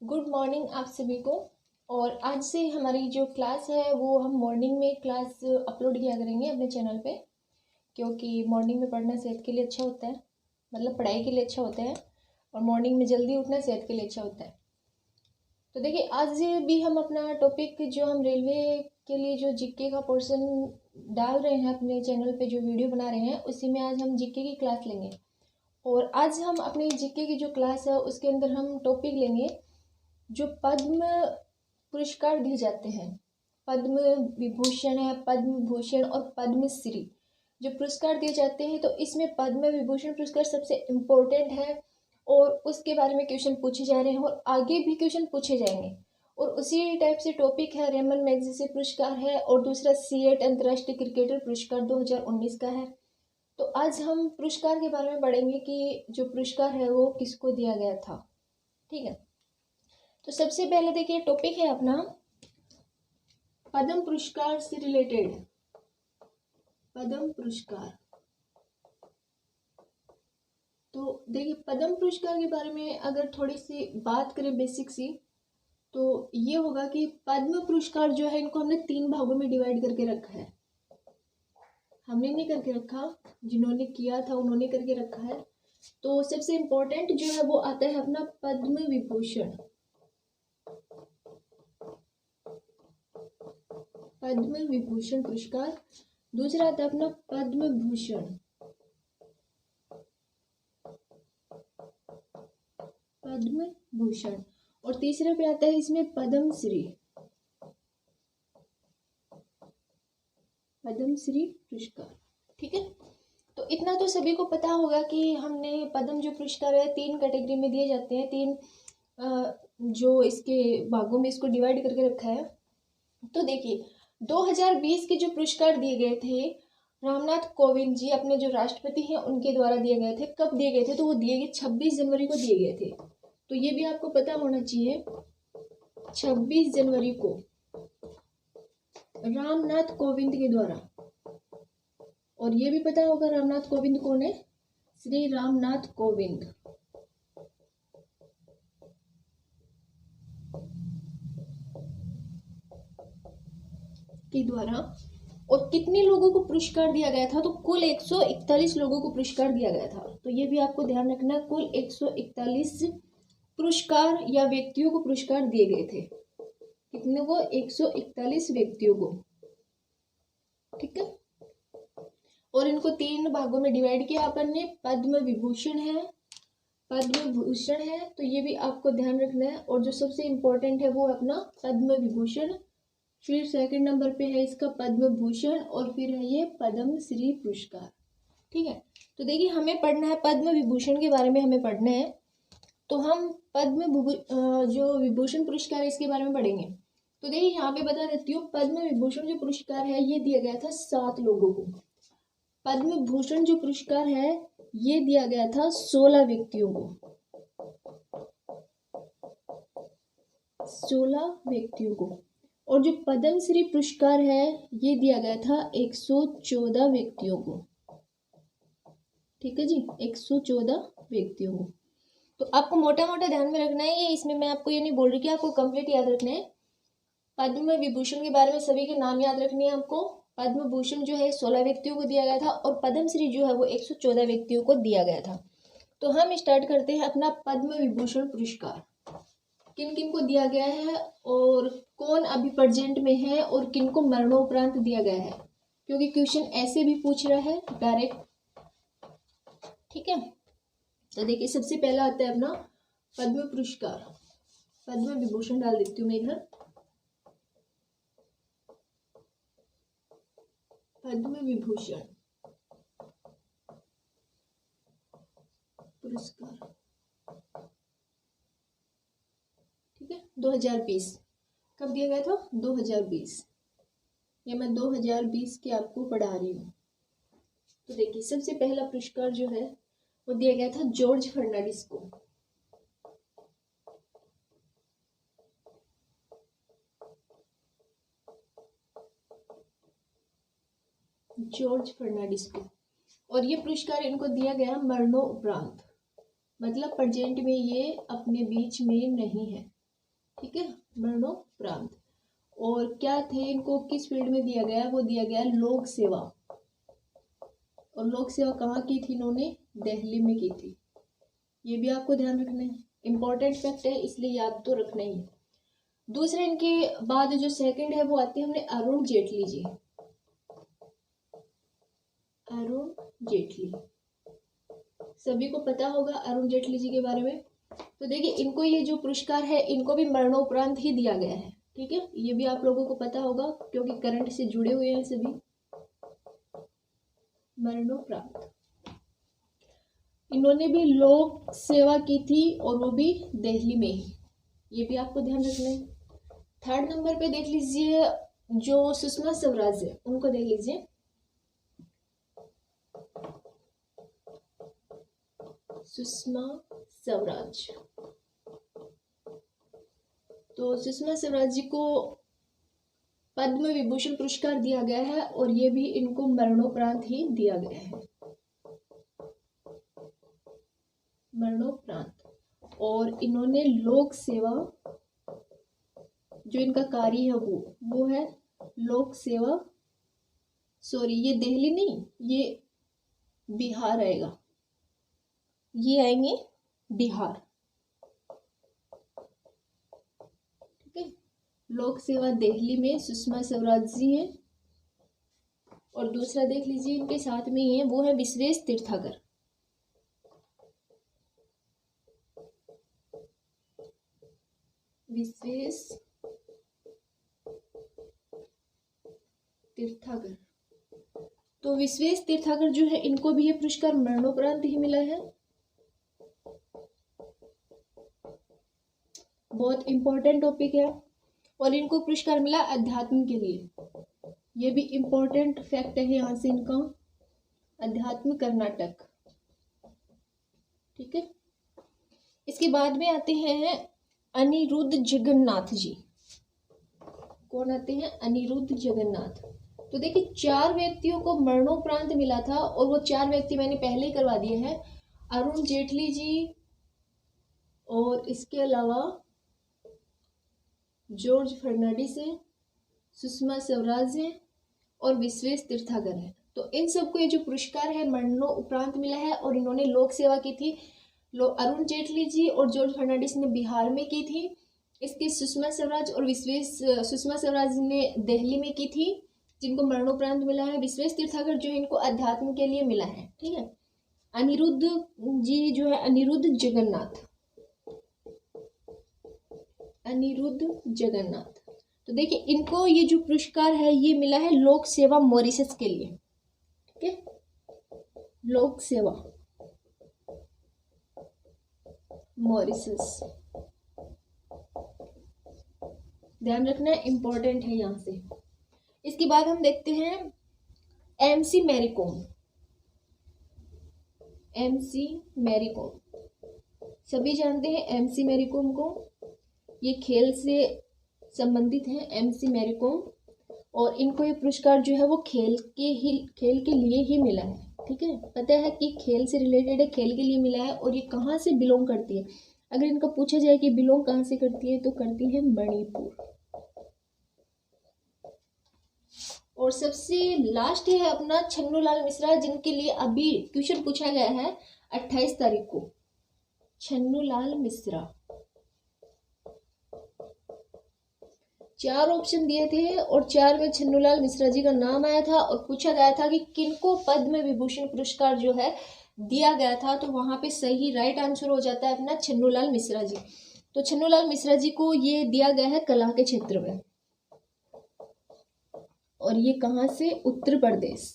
Good morning आप सभी को। और आज से हमारी जो क्लास है वो हम मॉर्निंग में क्लास अपलोड किया करेंगे अपने चैनल पे, क्योंकि मॉर्निंग में पढ़ना सेहत के लिए अच्छा होता है, मतलब पढ़ाई के लिए अच्छा होता है। और मॉर्निंग में जल्दी उठना सेहत के लिए अच्छा होता है। तो देखिए, आज भी हम अपना टॉपिक जो हम रेलवे के लिए जो जीके का पोर्शन डाल रहे हैं अपने चैनल पे, जो वीडियो बना रहे हैं, उसी में आज हम जीके की क्लास लेंगे। और आज हम अपनी जीके की जो क्लास है उसके अंदर हम टॉपिक लेंगे जो पद्म पुरस्कार दिए जाते हैं। पद्म विभूषण है, पद्म भूषण और पद्मश्री जो पुरस्कार दिए जाते हैं, तो इसमें पद्म विभूषण पुरस्कार सबसे इम्पोर्टेंट है और उसके बारे में क्वेश्चन पूछे जा रहे हैं और आगे भी क्वेश्चन पूछे जाएंगे। और उसी टाइप से टॉपिक है रेमन मैगसेसे पुरस्कार है और दूसरा C8 अंतर्राष्ट्रीय क्रिकेटर पुरस्कार 2019 का है। तो आज हम पुरस्कार के बारे में पढ़ेंगे कि जो पुरस्कार है वो किसको दिया गया था। ठीक है, तो सबसे पहले देखिए टॉपिक है अपना पद्म पुरस्कार से रिलेटेड। पद्म पुरस्कार, तो देखिए पद्म पुरस्कार के बारे में अगर थोड़ी सी बात करें बेसिक सी, तो ये होगा कि पद्म पुरस्कार जो है इनको हमने 3 भागों में डिवाइड करके रखा है। हमने नहीं करके रखा, जिन्होंने किया था उन्होंने करके रखा है। तो सबसे इम्पोर्टेंट जो है वो आता है अपना पद्म विभूषण। पद्म विभूषण पुरस्कार। दूसरा आता है अपना पद्म भूषण। पद्म भूषण। और तीसरे पे आता है इसमें पद्मश्री। पद्मश्री पुरस्कार। ठीक है, तो इतना तो सभी को पता होगा कि हमने पद्म जो पुरस्कार है 3 कैटेगरी में दिए जाते हैं। 3 जो इसके भागों में इसको डिवाइड करके रखा है। तो देखिए 2020 के जो पुरस्कार दिए गए थे रामनाथ कोविंद जी अपने जो राष्ट्रपति हैं उनके द्वारा दिए गए थे। कब दिए गए थे? तो वो दिए गए 26 जनवरी को दिए गए थे। तो ये भी आपको पता होना चाहिए, 26 जनवरी को रामनाथ कोविंद के द्वारा। और ये भी पता होगा रामनाथ कोविंद कौन है? श्री रामनाथ कोविंद के द्वारा। और कितने लोगों को पुरस्कार दिया गया था? तो कुल 141 लोगों को पुरस्कार दिया गया था। तो ये भी आपको ध्यान रखना, कुल 141 पुरस्कार या व्यक्तियों को पुरस्कार दिए गए थे। कितने को? 141 व्यक्तियों को। ठीक है, और इनको 3 भागों में डिवाइड किया अपन ने। पद्म विभूषण है, पद्म भूषण है, तो ये भी आपको ध्यान रखना है। और जो सबसे इम्पोर्टेंट है वो अपना पद्म विभूषण, फिर सेकंड नंबर पे है इसका पद्म भूषण और फिर है ये पद्मश्री पुरस्कार। ठीक है, तो देखिए हमें पढ़ना है पद्म विभूषण के बारे में, हमें पढ़ना है। तो हम जो विभूषण पुरस्कार है इसके बारे में पढ़ेंगे। तो देखिए यहाँ पे बता देती हूँ, पद्म विभूषण जो पुरस्कार है ये दिया गया था 7 लोगों को। पद्म भूषण जो पुरस्कार है ये दिया गया था 16 व्यक्तियों को। 16 व्यक्तियों को। और जो पद्मश्री पुरस्कार है ये दिया गया था 114 व्यक्तियों को। ठीक है जी, 114 व्यक्तियों को। तो आपको मोटा मोटा ध्यान में रखना है, ये इसमें मैं आपको ये नहीं बोल रही कि आपको कंप्लीट याद रखना है। पद्म विभूषण के बारे में सभी के नाम याद रखने हैं आपको। पद्म भूषण जो है 16 व्यक्तियों को दिया गया था और पद्मश्री जो है वो 114 व्यक्तियों को दिया गया था। तो हम स्टार्ट करते हैं अपना पद्म विभूषण पुरस्कार। किन किन को दिया गया है और कौन अभी प्रेजेंट में है और किन को मरणोपरांत दिया गया है, क्योंकि क्वेश्चन ऐसे भी पूछ रहा है डायरेक्ट। ठीक है, तो देखिए सबसे पहला आता है अपना पद्म पुरस्कार। पद्म विभूषण डाल देती हूँ मैं इधर। पद्म विभूषण पुरस्कार, ठीक है, 2020 कब दिया गया था? 2020। ये मैं 2020 के आपको पढ़ा रही हूँ। तो देखिए सबसे पहला पुरस्कार जो है वो दिया गया था जॉर्ज फर्नांडिस को। जॉर्ज फर्नांडिस को। और ये पुरस्कार इनको दिया गया मरणोपरांत, मतलब प्रेजेंट में ये अपने बीच में नहीं है। ठीक है, मरणोपरांत। और क्या थे, इनको किस फील्ड में दिया गया है, वो दिया गया लोक सेवा। और लोक सेवा कहाँ की थी इन्होंने, दिल्ली में की थी। ये भी आपको ध्यान रखना है, इंपॉर्टेंट फैक्ट है इसलिए याद तो रखना ही है। दूसरे इनके बाद जो सेकंड है वो आते हैं अपने अरुण जेटली जी। अरुण जेटली, सभी को पता होगा अरुण जेटली जी के बारे में। तो देखिए इनको ये जो पुरस्कार है इनको भी मरणोपरांत ही दिया गया है। ठीक है, ये भी आप लोगों को पता होगा क्योंकि करंट से जुड़े हुए हैं सभी। मरणोपरांत इन्होंने भी लोक सेवा की थी और वो भी दिल्ली में ही, ये भी आपको ध्यान रखना है। थर्ड नंबर पे देख लीजिए जो सुषमा स्वराज है, उनको देख लीजिए। सुषमा स्वराज, तो सुषमा स्वराज जी को पद्म विभूषण पुरस्कार दिया गया है और ये भी इनको मरणोपरांत ही दिया गया है, मरणोपरांत। और इन्होंने लोक सेवा, जो इनका कार्य है वो है लोक सेवा। सॉरी, ये दिल्ली नहीं, ये बिहार आएगा, ये आएंगे बिहार। ठीक है, लोक सेवा दिल्ली में सुषमा स्वराज जी हैं। और दूसरा देख लीजिए इनके साथ में ही है, वो है विश्वेश तीर्थागर। विश्वेश तीर्थागर, तो विश्वेश तीर्थागर जो है इनको भी ये पुरस्कार मरणोपरांत ही मिला है। बहुत इंपॉर्टेंट टॉपिक है। और इनको पुरस्कार मिला अध्यात्म के लिए, ये भी इंपॉर्टेंट फैक्ट है यहाँ से इनका, अध्यात्म कर्नाटक। ठीक है, इसके बाद में आते हैं अनिरुद्ध जगन्नाथ जी। कौन आते हैं, अनिरुद्ध जगन्नाथ। तो देखिए 4 व्यक्तियों को मरणोपरांत मिला था और वो 4 व्यक्ति मैंने पहले ही करवा दिए हैं, अरुण जेटली जी और इसके अलावा जॉर्ज फर्नांडिस है, सुषमा स्वराज है और विश्वेश तीर्थागर है। तो इन सबको ये जो पुरस्कार है मरणोपरांत मिला है और इन्होंने लोक सेवा की थी। अरुण जेटली जी और जॉर्ज फर्नांडिस ने बिहार में की थी, इसके सुषमा स्वराज और सुषमा स्वराज ने दिल्ली में की थी, जिनको मरणोपरांत मिला है। विश्वेश तीर्थागर जो है इनको अध्यात्म के लिए मिला है। ठीक है, अनिरुद्ध जी जो है अनिरुद्ध जगन्नाथ, अनिरुद्ध जगन्नाथ। तो देखिए इनको ये जो पुरस्कार है ये मिला है लोक सेवा मॉरिशस के लिए। ठीक है, लोक सेवा मॉरिशस, ध्यान रखना है, इंपॉर्टेंट है यहाँ से। इसके बाद हम देखते हैं एमसी मैरी कॉम। एमसी मैरी कॉम सभी जानते हैं एमसी मैरी कॉम को, ये खेल से संबंधित है एमसी मैरी कॉम। और इनको ये पुरस्कार जो है वो खेल के लिए ही मिला है। ठीक है, पता है कि खेल से रिलेटेड है, खेल के लिए मिला है। और ये कहाँ से बिलोंग करती है, अगर इनका पूछा जाए कि बिलोंग कहाँ से करती है तो करती है मणिपुर। और सबसे लास्ट है अपना छन्नूलाल मिश्रा, जिनके लिए अभी क्वेश्चन पूछा गया है 28 तारीख को। छन्नूलाल मिश्रा, 4 ऑप्शन दिए थे और 4 में छन्नूलाल मिश्रा जी का नाम आया था और पूछा गया था कि किनको पद्म विभूषण पुरस्कार जो है दिया गया था, तो वहां पे सही राइट आंसर हो जाता है अपना छन्नूलाल मिश्रा जी। तो छन्नूलाल मिश्रा जी को ये दिया गया है कला के क्षेत्र में, और ये कहाँ से, उत्तर प्रदेश।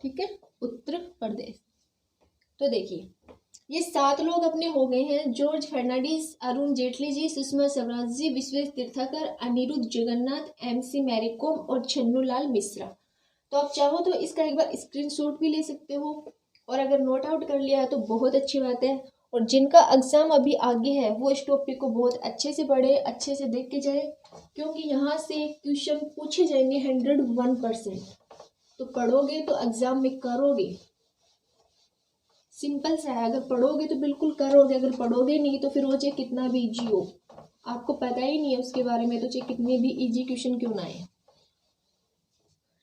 ठीक है, उत्तर प्रदेश। तो देखिए ये 7 लोग अपने हो गए हैं, जॉर्ज फर्नांडिस, अरुण जेटली जी, सुषमा स्वराज जी, विश्वेश तीर्थाकर, अनिरुद्ध जगन्नाथ, एमसी मैरी कॉम और छन्नूलाल मिश्रा। तो आप चाहो तो इसका एक बार स्क्रीनशॉट भी ले सकते हो, और अगर नोट आउट कर लिया है तो बहुत अच्छी बात है। और जिनका एग्जाम अभी आगे है वो इस टॉपिक को बहुत अच्छे से पढ़े, अच्छे से देख के जाए, क्योंकि यहाँ से क्वेश्चन पूछे जाएंगे 101%। तो पढ़ोगे तो एग्जाम में करोगे, सिंपल सा है, अगर पढ़ोगे तो बिल्कुल करोगे, अगर पढ़ोगे नहीं तो फिर वो चाहे कितना भी इजी हो, आपको पता ही नहीं है उसके बारे में, तो चाहे कितने भी इजी क्वेश्चन क्यों ना आए।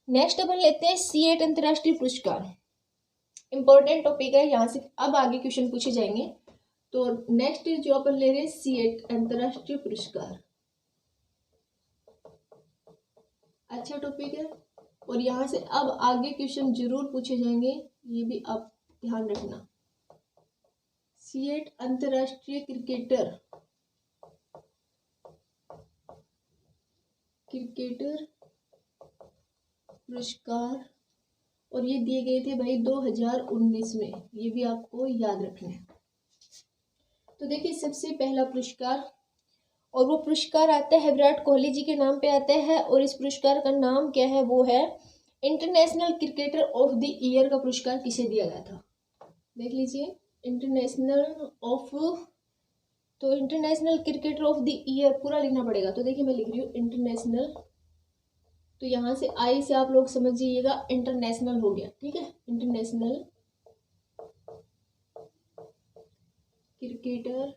नेक्स्ट अपन लेते हैं C8 अंतर्राष्ट्रीय पुरस्कार। इंपॉर्टेंट टॉपिक है, यहाँ से अब आगे क्वेश्चन पूछे जाएंगे। तो नेक्स्ट जो अपन ले रहे हैं C8 अंतर्राष्ट्रीय पुरस्कार, अच्छा टॉपिक है और यहाँ से अब आगे क्वेश्चन जरूर पूछे जाएंगे, ये भी आप ध्यान रखना। C8 अंतर्राष्ट्रीय क्रिकेटर पुरस्कार, और ये दिए गए थे भाई 2019 में, ये भी आपको याद रखना है। तो देखिए सबसे पहला पुरस्कार, और वो पुरस्कार आता है विराट कोहली जी के नाम पे आता है, और इस पुरस्कार का नाम क्या है, वो है international cricketer of the year का पुरस्कार किसे दिया गया था, देख लीजिए। International cricketer of the year पूरा लिखना पड़ेगा, तो देखिए मैं लिख रही हूँ इंटरनेशनल, तो यहाँ से आई से आप लोग समझ जाइएगा इंटरनेशनल हो गया, ठीक है। International cricketer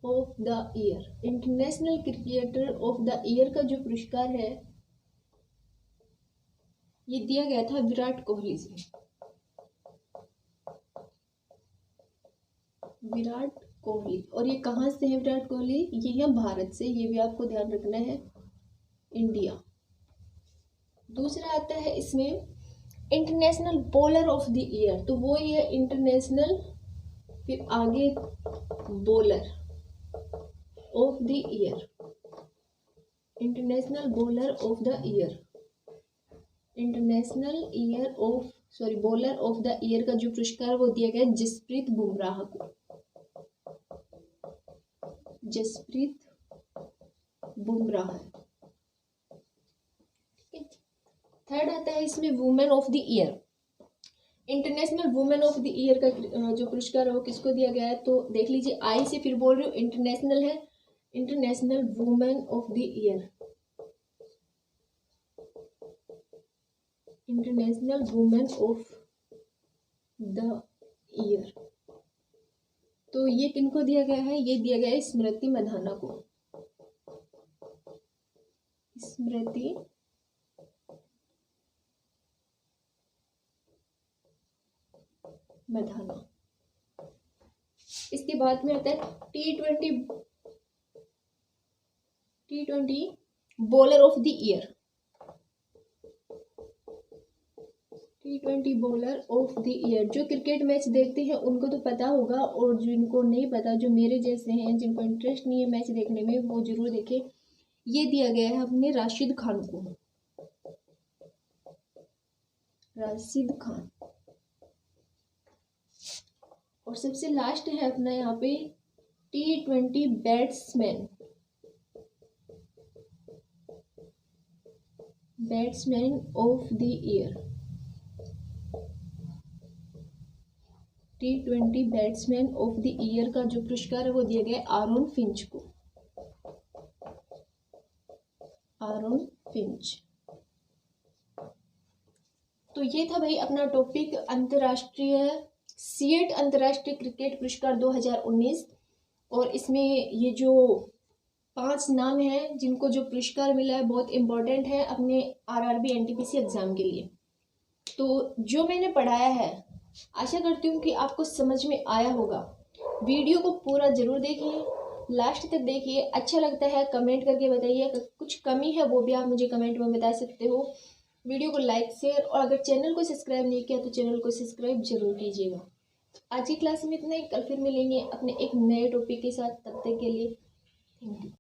of the year, international cricketer of the year का जो पुरस्कार है ये दिया गया था विराट कोहली से। विराट कोहली, और ये कहाँ से है विराट कोहली, ये है भारत से, ये भी आपको ध्यान रखना है, इंडिया। दूसरा आता है इसमें international bowler of the year, तो वो ये इंटरनेशनल, फिर आगे bowler of the year, international bowler of the year, bowler of the year का जो पुरस्कार वो दिया गया जसप्रीत बुमराह को, जसप्रीत बुमराह। थर्ड आता है इसमें women of the year, international women of the year का जो पुरस्कार है वो किसको दिया गया है, तो देख लीजिए आई से फिर बोल रही हूँ इंटरनेशनल है, international women of the year, international women of the year. तो ये किनको दिया गया है, ये दिया गया है स्मृति मंधाना को, स्मृति मंधाना। इसके बाद में आता है T20 bowler of the year, T20 bowler of the year. जो क्रिकेट मैच देखते हैं उनको तो पता होगा, और जिनको नहीं पता, जो मेरे जैसे हैं जिनको इंटरेस्ट नहीं है मैच देखने में, वो जरूर देखें। ये दिया गया है अपने राशिद खान को, राशिद खान। और सबसे लास्ट है अपना यहाँ पे T20 batsman of the year, T20 batsman of the year का जो पुरस्कार है वो दिया गया आरोन फिंच को, आरोन फिंच। तो ये था भाई अपना टॉपिक अंतर्राष्ट्रीय C8 अंतर्राष्ट्रीय क्रिकेट पुरस्कार 2019, और इसमें ये जो 5 नाम हैं जिनको जो पुरस्कार मिला है बहुत इम्पोर्टेंट है अपने RRB NTPC एग्जाम के लिए। तो जो मैंने पढ़ाया है आशा करती हूँ कि आपको समझ में आया होगा। वीडियो को पूरा जरूर देखिए, लास्ट तक देखिए, अच्छा लगता है कमेंट करके बताइए, अगर कुछ कमी है वो भी आप मुझे कमेंट में बता सकते हो। वीडियो को लाइक शेयर, और अगर चैनल को सब्सक्राइब नहीं किया तो चैनल को सब्सक्राइब जरूर कीजिएगा। आज की क्लास में इतना ही, कल फिर मिलेंगे अपने एक नए टॉपिक के साथ, तब तक के लिए थैंक यू।